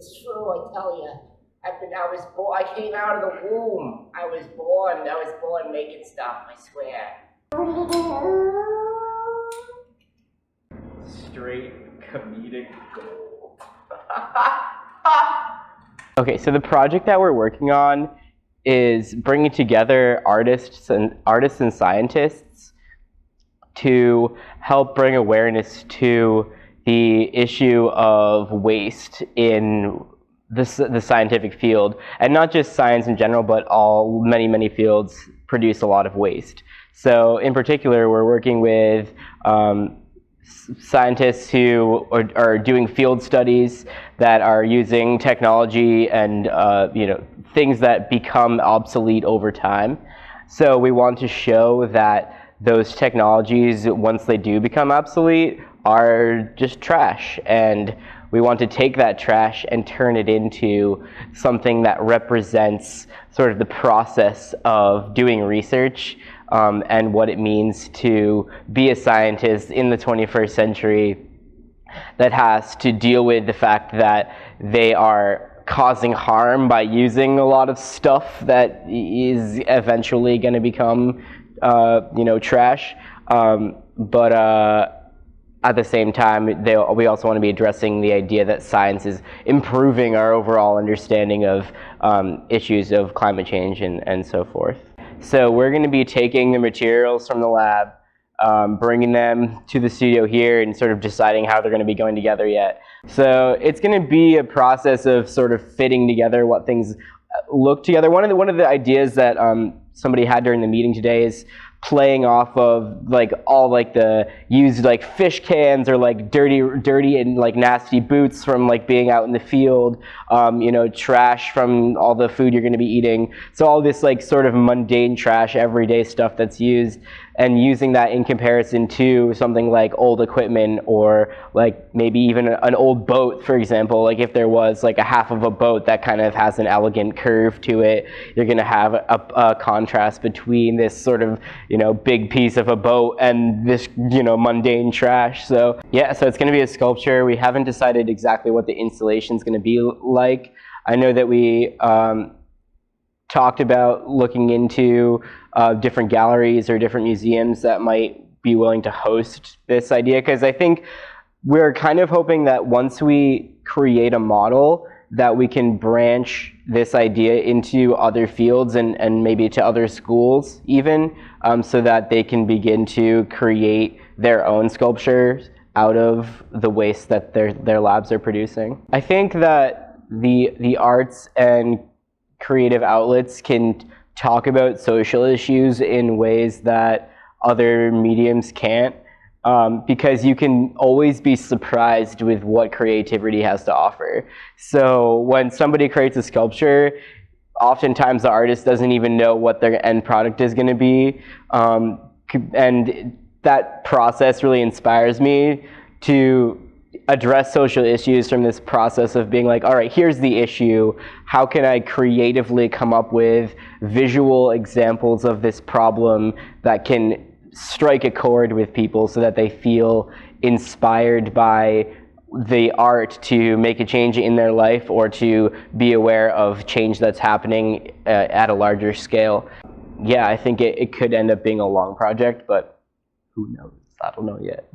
It's true, I tell you. I was born. I came out of the womb. I was born making stuff. I swear. Straight comedic gold. Okay, so the project that we're working on is bringing together artists and scientists to help bring awareness to the issue of waste in the scientific field, and not just science in general, but many fields produce a lot of waste. So in particular, we're working with scientists who are doing field studies that are using technology and things that become obsolete over time. So we want to show that those technologies, once they do become obsolete, are just trash, and we want to take that trash and turn it into something that represents sort of the process of doing research and what it means to be a scientist in the 21st century that has to deal with the fact that they are causing harm by using a lot of stuff that is eventually going to become trash, but at the same time, we also want to be addressing the idea that science is improving our overall understanding of issues of climate change and so forth. So we're going to be taking the materials from the lab, bringing them to the studio here, and sort of deciding how they're going to be going together yet. So it's going to be a process of sort of fitting together what things look together. One of the ideas that somebody had during the meeting today is playing off of all the used fish cans or dirty and nasty boots from being out in the field, trash from all the food you're going to be eating. So all this sort of mundane trash, everyday stuff that's used, and using that in comparison to something like old equipment, or maybe even an old boat, for example. If there was a half of a boat that kind of has an elegant curve to it, you're going to have a contrast between this sort of big piece of a boat and this mundane trash. So yeah, so it's going to be a sculpture. We haven't decided exactly what the installation is going to be like. I know that we talked about looking into different galleries or different museums that might be willing to host this idea, because I think we're kind of hoping that once we create a model, that we can branch this idea into other fields and maybe to other schools even, so that they can begin to create their own sculptures out of the waste that their labs are producing. I think that the arts and creative outlets can talk about social issues in ways that other mediums can't, because you can always be surprised with what creativity has to offer. So when somebody creates a sculpture, oftentimes the artist doesn't even know what their end product is going to be, and that process really inspires me to address social issues from this process of being all right, here's the issue. How can I creatively come up with visual examples of this problem that can strike a chord with people so that they feel inspired by the art to make a change in their life, or to be aware of change that's happening at a larger scale. Yeah, I think it could end up being a long project, but who knows? I don't know yet.